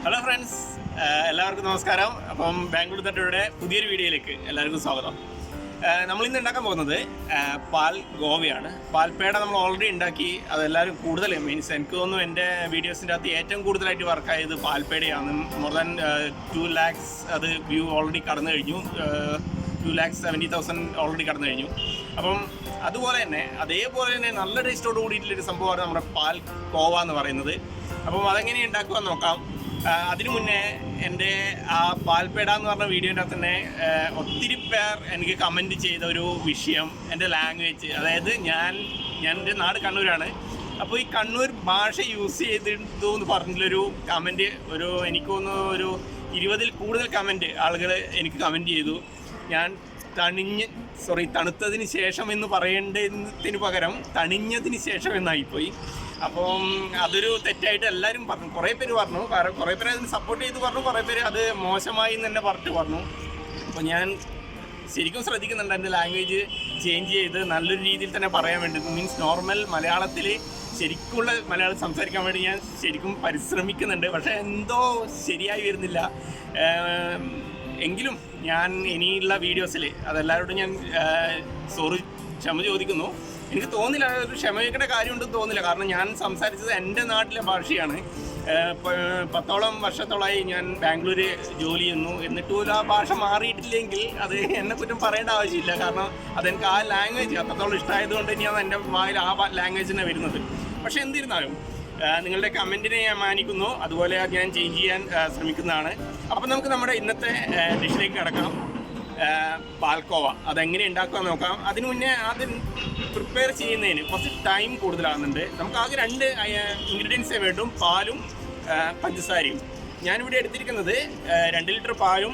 Hello friends, എല്ലാവർക്കും നമസ്കാരം. അപ്പം ബാംഗ്ലൂർ തട്ടുകടയുടെ പുതിയൊരു വീഡിയോയിലേക്ക് എല്ലാവർക്കും സ്വാഗതം. നമ്മളിന്ന് ഉണ്ടാക്കാൻ പോകുന്നത് പാൽ ഗോവയാണ്. പാൽപ്പേട നമ്മൾ ഓൾറെഡി ഉണ്ടാക്കി. അതെല്ലാവരും കൂടുതൽ മീൻസ് എനിക്ക് തോന്നുന്നു എൻ്റെ വീഡിയോസിൻ്റെ അകത്ത് ഏറ്റവും കൂടുതലായിട്ട് വർക്കായത് പാൽപ്പേടയാണ്. മോർ ദാൻ 2 lakhs അത് വ്യൂ ഓൾറെഡി കടന്നു കഴിഞ്ഞു. 2,70,000 ഓൾറെഡി കടന്നു കഴിഞ്ഞു. അപ്പം അതേപോലെ തന്നെ നല്ല ടേസ്റ്റോട് കൂടിയിട്ടുള്ളൊരു സംഭവമാണ് നമ്മുടെ പാൽ കോവ എന്ന് പറയുന്നത്. അപ്പം അതെങ്ങനെ ഉണ്ടാക്കുക നോക്കാം. അതിനു മുന്നേ എൻ്റെ ആ പാൽപ്പേട എന്ന് പറഞ്ഞ വീഡിയോൻ്റെ അകത്ത് തന്നെ ഒത്തിരി പേർ എനിക്ക് കമൻറ്റ് ചെയ്ത ഒരു വിഷയം എൻ്റെ ലാംഗ്വേജ്. അതായത് എൻ്റെ നാട് കണ്ണൂരാണ്. അപ്പോൾ ഈ കണ്ണൂർ ഭാഷ യൂസ് ചെയ്തിട്ടു എന്ന് പറഞ്ഞിട്ടുള്ളൊരു കമൻറ്റ് എനിക്ക് തോന്നുന്നു ഒരു 20-ൽ കൂടുതൽ കമൻറ്റ് ആളുകൾ എനിക്ക് കമൻറ്റ് ചെയ്തു. ഞാൻ തണുത്തതിന് ശേഷം എന്ന് പറയേണ്ടതിന് പകരം തണിഞ്ഞതിന് ശേഷം എന്നായിപ്പോയി. അപ്പം അതൊരു തെറ്റായിട്ട് എല്ലാവരും പറഞ്ഞു. കുറേ പേര് പറഞ്ഞു, കുറേ പേര് അതിന് സപ്പോർട്ട് ചെയ്ത് പറഞ്ഞു, കുറേ പേര് അത് മോശമായി എന്ന് തന്നെ പറഞ്ഞു. അപ്പോൾ ഞാൻ ശരിക്കും ശ്രദ്ധിക്കുന്നുണ്ട് എൻ്റെ ലാംഗ്വേജ് ചേഞ്ച് ചെയ്ത് നല്ലൊരു രീതിയിൽ തന്നെ പറയാൻ വേണ്ടി. മീൻസ് നോർമൽ മലയാളത്തിൽ ശരിക്കുള്ള മലയാളം സംസാരിക്കാൻ വേണ്ടി ഞാൻ ശരിക്കും പരിശ്രമിക്കുന്നുണ്ട്. പക്ഷേ എന്തോ ശരിയായി വരുന്നില്ല. എങ്കിലും ഞാൻ ഇനിയുള്ള വീഡിയോസിൽ അതെല്ലാവരോടും ഞാൻ ക്ഷമ ചോദിക്കുന്നു. എനിക്ക് തോന്നില്ല ഒരു ക്ഷമ ചോദിക്കേണ്ട കാര്യമുണ്ടെന്ന് തോന്നില്ല. കാരണം ഞാൻ സംസാരിച്ചത് എൻ്റെ നാട്ടിലെ ഭാഷയാണ്. 10ഓളം വർഷത്തോളമായി ഞാൻ ബാംഗ്ലൂർ ജോലി ചെയ്യുന്നു. എന്നിട്ടും ആ ഭാഷ മാറിയിട്ടില്ലെങ്കിൽ അത് എന്നെ കുറ്റം പറയേണ്ട ആവശ്യമില്ല. കാരണം അതെനിക്ക് ആ ലാംഗ്വേജ് അത്രത്തോളം ഇഷ്ടമായതുകൊണ്ട് തന്നെയാണ് എൻ്റെ വായിൽ ആ ലാംഗ്വേജ് തന്നെ വരുന്നത്. പക്ഷേ എന്തിരുന്നാലും നിങ്ങളുടെ കമൻറ്റിനെ ഞാൻ മാനിക്കുന്നു. അതുപോലെ ഞാൻ ചേഞ്ച് ചെയ്യാൻ ശ്രമിക്കുന്നതാണ്. അപ്പോൾ നമുക്ക് നമ്മുടെ ഇന്നത്തെ ഡിഷിലേക്ക് കിടക്കാം. പാൽക്കോവ അതെങ്ങനെ ഉണ്ടാക്കുക നോക്കാം. അതിനു മുന്നേ ആദ്യം പ്രിപ്പയർ ചെയ്യുന്നതിന് കുറച്ച് ടൈം കൂടുതലാകുന്നുണ്ട്. നമുക്ക് ആകെ 2 ഇൻഗ്രീഡിയൻസേ വേണ്ടും, പാലും പഞ്ചസാരയും. ഞാനിവിടെ എടുത്തിരിക്കുന്നത് 2 ലിറ്റർ പാലും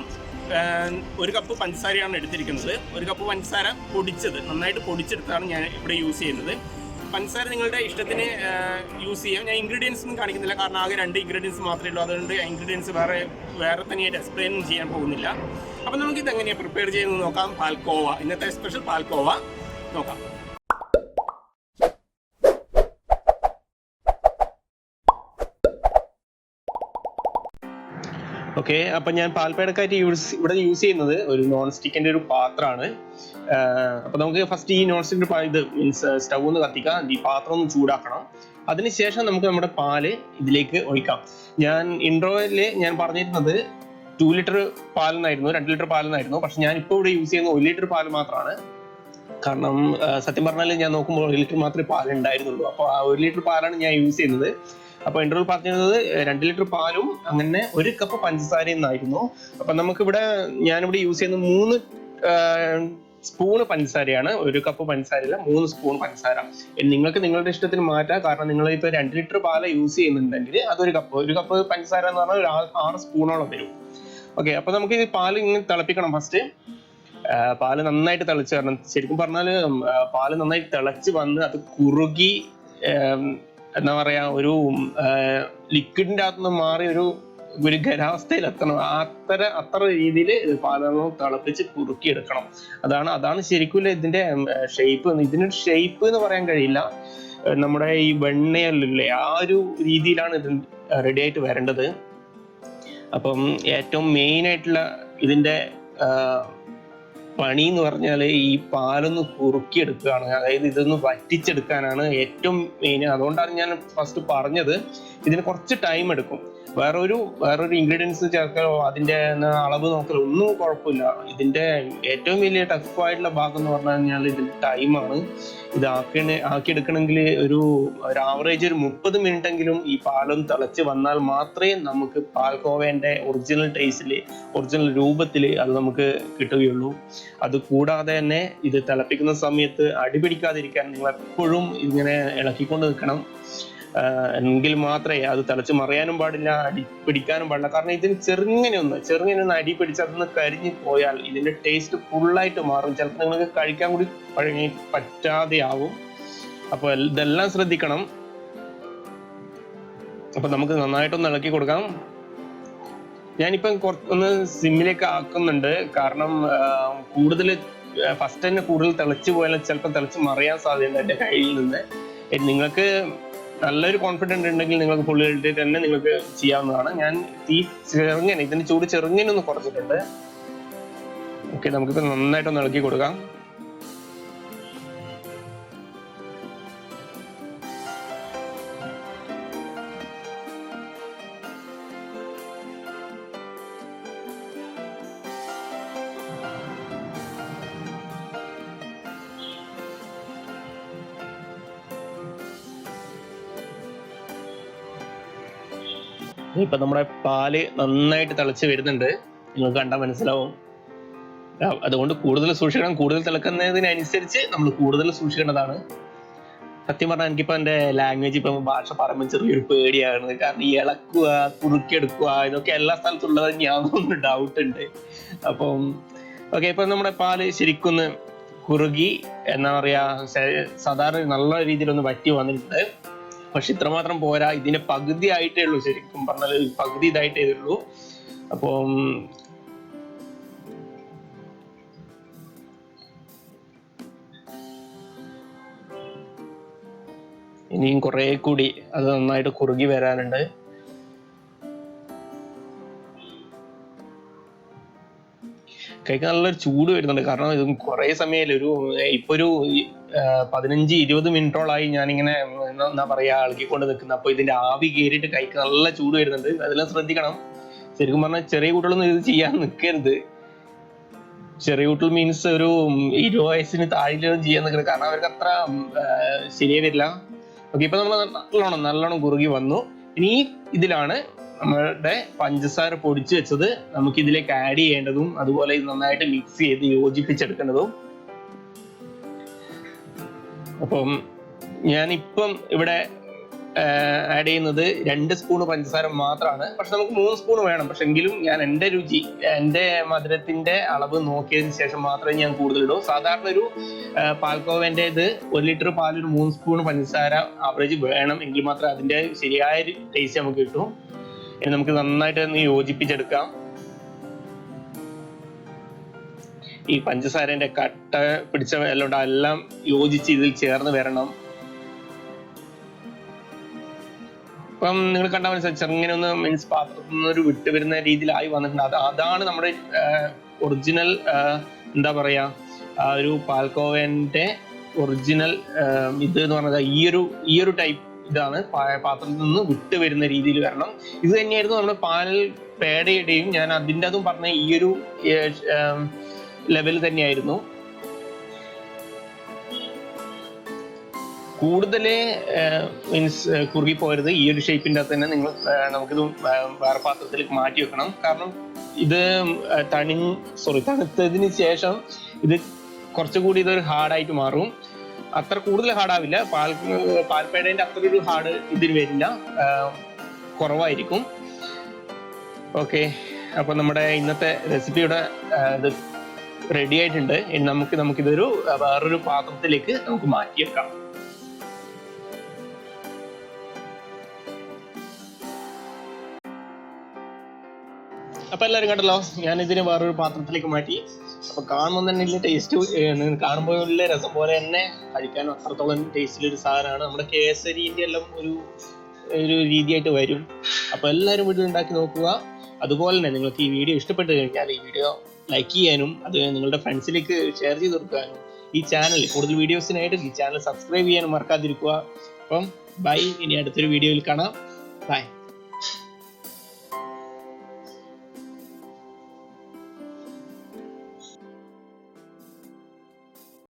1 കപ്പ് പഞ്ചസാരയാണ് എടുത്തിരിക്കുന്നത്. 1 കപ്പ് പഞ്ചസാര പൊടിച്ചത്, നന്നായിട്ട് പൊടിച്ചെടുത്താണ് ഞാൻ ഇവിടെ യൂസ് ചെയ്യുന്നത്. പഞ്ചസാര നിങ്ങളുടെ ഇഷ്ടത്തിന് യൂസ് ചെയ്യാം. ഞാൻ ഇൻഗ്രീഡിയൻസ് ഒന്നും കാണിക്കുന്നില്ല, കാരണം ആകെ 2 ഇൻഗ്രീഡിയൻസ് മാത്രമേ ഉള്ളൂ. അതുകൊണ്ട് ഇൻഗ്രീഡിയൻസ് വേറെ തന്നെയായിട്ട് എക്സ്പ്ലെയിൻ ചെയ്യാൻ പോകുന്നില്ല. അപ്പോൾ നമുക്കിത് എങ്ങനെയാണ് പ്രിപ്പയർ ചെയ്യുന്നത് നോക്കാം. പാൽക്കോവ, ഇന്നത്തെ സ്പെഷ്യൽ പാൽക്കോവ നോക്കാം. ഓക്കെ, അപ്പം ഞാൻ പാൽപ്പേടക്കായിട്ട് ഇവിടെ യൂസ് ചെയ്യുന്നത് ഒരു നോൺ സ്റ്റിക്കിൻ്റെ ഒരു പാത്രമാണ്. അപ്പോൾ നമുക്ക് ഫസ്റ്റ് ഈ നോൺ സ്റ്റിക്കിൻ്റെ ഇത് മീൻസ് സ്റ്റൗ ഒന്ന് കത്തിക്കാം, ഈ പാത്രം ഒന്ന് ചൂടാക്കണം. അതിനുശേഷം നമുക്ക് നമ്മുടെ പാല് ഇതിലേക്ക് ഒഴിക്കാം. ഞാൻ ഇൻട്രോയിൽ ഞാൻ പറഞ്ഞിരുന്നത് 2 ലിറ്റർ പാലെന്നായിരുന്നു, 2 ലിറ്റർ പാലെന്നായിരുന്നു. പക്ഷെ ഞാൻ ഇപ്പോൾ ഇവിടെ യൂസ് ചെയ്യുന്നത് 1 ലിറ്റർ പാല് മാത്രമാണ്. കാരണം സത്യം പറഞ്ഞാൽ ഞാൻ നോക്കുമ്പോൾ 1 ലിറ്റർ മാത്രമേ പാൽ ഉണ്ടായിരുന്നുള്ളൂ. അപ്പോൾ ആ 1 ലിറ്റർ പാലാണ് ഞാൻ യൂസ് ചെയ്യുന്നത്. അപ്പോൾ ഇൻട്രോയിൽ പറഞ്ഞിരുന്നത് 2 ലിറ്റർ പാലും അങ്ങനെ 1 കപ്പ് പഞ്ചസാരയും എന്നായിരുന്നു. അപ്പം ഞാനിവിടെ യൂസ് ചെയ്യുന്ന 3 സ്പൂണ് പഞ്ചസാരയാണ്. 1 കപ്പ് പഞ്ചസാരയില്ല, 3 സ്പൂൺ പഞ്ചസാര. നിങ്ങൾക്ക് നിങ്ങളുടെ ഇഷ്ടത്തിന് മാറ്റാം. കാരണം നിങ്ങൾ ഇപ്പോൾ 2 ലിറ്റർ പാല് യൂസ് ചെയ്യുന്നുണ്ടെങ്കിൽ അത് 1 കപ്പ് പഞ്ചസാര എന്ന് പറഞ്ഞാൽ ഒരു 6 സ്പൂണോളം വരും. ഓക്കെ, അപ്പോൾ നമുക്ക് ഈ പാല് ഇങ്ങനെ തിളപ്പിക്കണം. ഫസ്റ്റ് പാല് നന്നായിട്ട് തിളച്ച് വരണം. ശരിക്കും പറഞ്ഞാൽ പാല് നന്നായിട്ട് തിളച്ച് വന്ന് അത് കുറുകി എന്താ പറയാ, ഒരു ലിക്വിഡിന്റെ അകത്തുനിന്ന് മാറി ഒരു ഖരാവസ്ഥയിൽ എത്തണം. അത്ര രീതിയിൽ പാലൊന്നും തിളപ്പിച്ച് കുറുക്കി എടുക്കണം. അതാണ് ശരിക്കും ഇതിന്റെ ഷേപ്പ്. ഇതിനൊരു ഷേപ്പ് എന്ന് പറയാൻ കഴിയില്ല. നമ്മുടെ ഈ വെണ്ണയല്ലേ ആ ഒരു രീതിയിലാണ് ഇത് റെഡി ആയിട്ട് വരേണ്ടത്. അപ്പം ഏറ്റവും മെയിൻ ആയിട്ടുള്ള ഇതിന്റെ പണി എന്ന് പറഞ്ഞാൽ ഈ പാലൊന്ന് കുറുക്കിയെടുക്കുകയാണ്. അതായത് ഇതൊന്ന് വറ്റിച്ചെടുക്കാനാണ് ഏറ്റവും മെയിൻ. അതുകൊണ്ടാണ് ഞാൻ ഫസ്റ്റ് പറഞ്ഞത് ഇതിന് കുറച്ച് ടൈം എടുക്കും. വേറൊരു ഇൻഗ്രീഡിയൻസ് ചേർക്കലോ അതിന്റെ അളവ് നോക്കലോ ഒന്നും കുഴപ്പമില്ല. ഇതിന്റെ ഏറ്റവും വലിയ ടഫായിട്ടുള്ള ഭാഗം എന്ന് പറഞ്ഞു കഴിഞ്ഞാൽ ഇതിന്റെ ടൈമാണ്. ഇത് ആക്കിയെടുക്കണമെങ്കിൽ ഒരു ആവറേജ് 30 മിനിറ്റ് എങ്കിലും ഈ പാലൊന്ന് തിളച്ച് വന്നാൽ മാത്രമേ നമുക്ക് പാൽക്കോവേന്റെ ഒറിജിനൽ ടേസ്റ്റില്, ഒറിജിനൽ രൂപത്തില് അത് നമുക്ക് കിട്ടുകയുള്ളൂ. അത് കൂടാതെ തന്നെ ഇത് തിളപ്പിക്കുന്ന സമയത്ത് അടിപിടിക്കാതിരിക്കാൻ നിങ്ങൾ എപ്പോഴും ഇങ്ങനെ ഇളക്കിക്കൊണ്ട് നിൽക്കണം. എങ്കിൽ മാത്രമേ അത് തിളച്ച് മറിയാനും പാടില്ല, അടി പിടിക്കാനും പാടില്ല. കാരണം ഇതിന് ചെറുങ്ങനെ ഒന്ന് അടി പിടിച്ച് അതൊന്ന് കരിഞ്ഞു പോയാൽ ഇതിന്റെ ടേസ്റ്റ് ഫുള്ളായിട്ട് മാറും. ചിലപ്പോൾ നിങ്ങൾക്ക് കഴിക്കാൻ കൂടി പറ്റാതെയാവും. അപ്പോൾ ഇതെല്ലാം ശ്രദ്ധിക്കണം. അപ്പൊ നമുക്ക് നന്നായിട്ടൊന്ന് ഇളക്കി കൊടുക്കാം. ഞാനിപ്പം ഒന്ന് സിമ്മിലേക്ക് ആക്കുന്നുണ്ട്. കാരണം ഫസ്റ്റ് തന്നെ കൂടുതൽ തിളച്ച് പോയാൽ ചിലപ്പോൾ തിളച്ച് മറിയാൻ സാധ്യതയുണ്ട് എൻ്റെ കയ്യിൽ നിന്ന്. നിങ്ങൾക്ക് നല്ലൊരു കോൺഫിഡൻസ് ഉണ്ടെങ്കിൽ നിങ്ങൾക്ക് ഫുൾ ഇട്ടിട്ട് തന്നെ നിങ്ങൾക്ക് ചെയ്യാവുന്നതാണ്. ഞാൻ തീ ചെറുങ്ങനെ ഇതിന്റെ ചൂട് ചെറുങ്ങനെ ഒന്ന് കുറച്ചിട്ടുണ്ട്. ഓക്കെ, നമുക്കിപ്പോൾ നന്നായിട്ടൊന്ന് ഇളക്കി കൊടുക്കാം. ഇപ്പൊ നമ്മുടെ പാല് നന്നായിട്ട് തിളച്ച് വരുന്നുണ്ട്, നിങ്ങൾക്ക് കണ്ടാൽ മനസ്സിലാവും. അതുകൊണ്ട് കൂടുതൽ സൂക്ഷിക്കണം. കൂടുതൽ തിളക്കുന്നതിനനുസരിച്ച് നമ്മൾ കൂടുതൽ സൂക്ഷിക്കേണ്ടതാണ്. സത്യം പറഞ്ഞാൽ എനിക്കിപ്പോ എന്റെ ലാംഗ്വേജ് ഇപ്പൊ ഭാഷ പറയുമ്പോൾ ചെറിയൊരു പേടിയാണ്. കാരണം ഈ ഇളക്കുക, കുറുക്കിയെടുക്കുക, ഇതൊക്കെ എല്ലാ സ്ഥലത്തുള്ളത് തന്നെയാണെന്നൊന്ന് ഡൗട്ട് ഉണ്ട്. അപ്പം ഓക്കെ, ഇപ്പൊ നമ്മുടെ പാല് ശരിക്കൊന്ന് കുറുകി എന്താ പറയാ, സാധാരണ നല്ല രീതിയിലൊന്ന് വറ്റി വന്നിട്ടുണ്ട്. പക്ഷെ ഇത്രമാത്രം പോരാ, ഇതിന്റെ പകുതി ആയിട്ടേ ഉള്ളൂ. ശരിക്കും പറഞ്ഞാൽ പകുതി ഇതായിട്ടേ ഉള്ളൂ. അപ്പം ഇനിയും കുറെ കൂടി അത് നന്നായിട്ട് കുറുകി വരാനുണ്ട്. കഴിക്കാൻ നല്ലൊരു ചൂട് വരുന്നുണ്ട്. കാരണം ഇത് കുറെ സമയമായില്ല, ഇപ്പൊ ഒരു 15-20 മിനിറ്റോളായി ഞാനിങ്ങനെ എന്താ പറയാ ഇളകിക്കൊണ്ട് നിൽക്കുന്നത്. അപ്പൊ ഇതിന്റെ ആവി കയറിയിട്ട് കഴിക്കാൻ നല്ല ചൂട് വരുന്നുണ്ട്. അതെല്ലാം ശ്രദ്ധിക്കണം. ശരിക്കും പറഞ്ഞാൽ ചെറിയ കുട്ടികളൊന്നും ഇത് ചെയ്യാൻ നിൽക്കരുത്. ചെറിയ കുട്ടികൾ മീൻസ് ഒരു 20 വയസ്സിന് താഴെയൊന്നും ചെയ്യാൻ നിൽക്കരുത്. കാരണം അവർക്ക് അത്ര ശരിയായി വരില്ല. ഓക്കെ, ഇപ്പൊ നമ്മൾ നല്ലോണം കുറുകി വന്നു. ഇനി ഇതിലാണ് നമ്മളുടെ പഞ്ചസാര പൊടിച്ചു വെച്ചത് നമുക്ക് ഇതിലേക്ക് ആഡ് ചെയ്യേണ്ടതും, അതുപോലെ ഇത് നന്നായിട്ട് മിക്സ് ചെയ്ത് യോജിപ്പിച്ചെടുക്കേണ്ടതും. അപ്പം ഞാനിപ്പം ഇവിടെ ആഡ് ചെയ്യുന്നത് 2 സ്പൂൺ പഞ്ചസാര മാത്രമാണ്. പക്ഷെ നമുക്ക് 3 സ്പൂൺ വേണം. പക്ഷെ എങ്കിലും ഞാൻ എൻ്റെ രുചി, എൻ്റെ മധുരത്തിന്റെ അളവ് നോക്കിയതിന് ശേഷം മാത്രമേ ഞാൻ കൂടുതൽ ഇടൂ. സാധാരണ ഒരു പാൽക്കോവന്റെ ഇത് 1 ലിറ്റർ പാൽ ഒരു 3 സ്പൂൺ പഞ്ചസാര ആവറേജ് വേണം, എങ്കിൽ മാത്രമേ അതിന്റെ ശരിയായ ടേസ്റ്റ് നമുക്ക് കിട്ടും. ഇനി നമുക്ക് നന്നായിട്ട് ഒന്ന് യോജിപ്പിച്ചെടുക്കാം. ഈ പഞ്ചസാരന്റെ കട്ട പിടിച്ച എല്ലാം യോജിച്ച് ഇതിൽ ചേർന്ന് വരണം. ഇപ്പം നിങ്ങൾ കണ്ടാൽ മനസ്സിലായി, ചെറുങ്ങനെ ഒന്ന് മീൻസ് പാത്രത്തിൽ നിന്ന് ഒരു വിട്ട് വരുന്ന രീതിയിലായി വന്നിട്ടുണ്ട്. അതാണ് നമ്മുടെ ഒറിജിനൽ എന്താ പറയാ ഒരു പാൽക്കോവന്റെ ഒറിജിനൽ ഇത് എന്ന് പറഞ്ഞത് ഈ ഒരു ടൈപ്പ് ഇതാണ്. പാത്രത്തിൽ നിന്ന് വിട്ട് വരുന്ന രീതിയിൽ വരണം. ഇത് തന്നെയായിരുന്നു നമ്മുടെ പാൽ പേടയുടെയും ഞാൻ അതിൻ്റെ അതും പറഞ്ഞ ഈ ഒരു ലെവൽ തന്നെയായിരുന്നു. കൂടുതൽ മീൻസ് കുറുകി പോരുത്. ഈ ഒരു ഷേപ്പിൻ്റെ അകത്ത് തന്നെ നമുക്കിത് വേറെ പാത്രത്തിലേക്ക് മാറ്റി വെക്കണം. കാരണം ഇത് തണുത്തതിന് ശേഷം ഇത് കുറച്ചുകൂടി ഇതൊരു ഹാർഡായിട്ട് മാറും. അത്ര കൂടുതൽ ഹാർഡാവില്ല. പാൽപ്പേടേന്റെ അത്ര ഒരു ഹാർഡ് ഇതിന് വരില്ല, കുറവായിരിക്കും. ഓക്കെ, അപ്പൊ നമ്മുടെ ഇന്നത്തെ റെസിപ്പിയുടെ ഇത് റെഡി ആയിട്ടുണ്ട്. ഇനി നമുക്കിതൊരു വേറൊരു പാത്രത്തിലേക്ക് നമുക്ക് മാറ്റിയേക്കാം. അപ്പൊ എല്ലാവരും കണ്ടല്ലോ, ഞാൻ ഇതിന് വേറൊരു പാത്രത്തിലേക്ക് മാറ്റി. അപ്പൊ കാണുമ്പോൾ തന്നെ ഇതിന്റെ ടേസ്റ്റ്, കാണുമ്പോൾ ഉള്ള രസം പോലെ തന്നെ കഴിക്കാനും അത്രത്തോളം ടേസ്റ്റിലൊരു സാധനമാണ്. നമ്മുടെ കേസരിന്റെ എല്ലാം ഒരു രീതിയായിട്ട് വരും. അപ്പൊ എല്ലാവരും വീട്ടിൽ ഉണ്ടാക്കി നോക്കുക. അതുപോലെ തന്നെ നിങ്ങൾക്ക് ഈ വീഡിയോ ഇഷ്ടപ്പെട്ട് കഴിഞ്ഞാൽ ഈ വീഡിയോ ലൈക്ക് ചെയ്യാനും അത് നിങ്ങളുടെ ഫ്രണ്ട്സിലേക്ക് ഷെയർ ചെയ്ത് കൊടുക്കാനും, ഈ ചാനൽ കൂടുതൽ വീഡിയോസിനായിട്ട് ഈ ചാനൽ സബ്സ്ക്രൈബ് ചെയ്യാനും മറക്കാതിരിക്കുക. അപ്പം ബൈ, ഇനി അടുത്തൊരു വീഡിയോയിൽ കാണാം. ബൈ.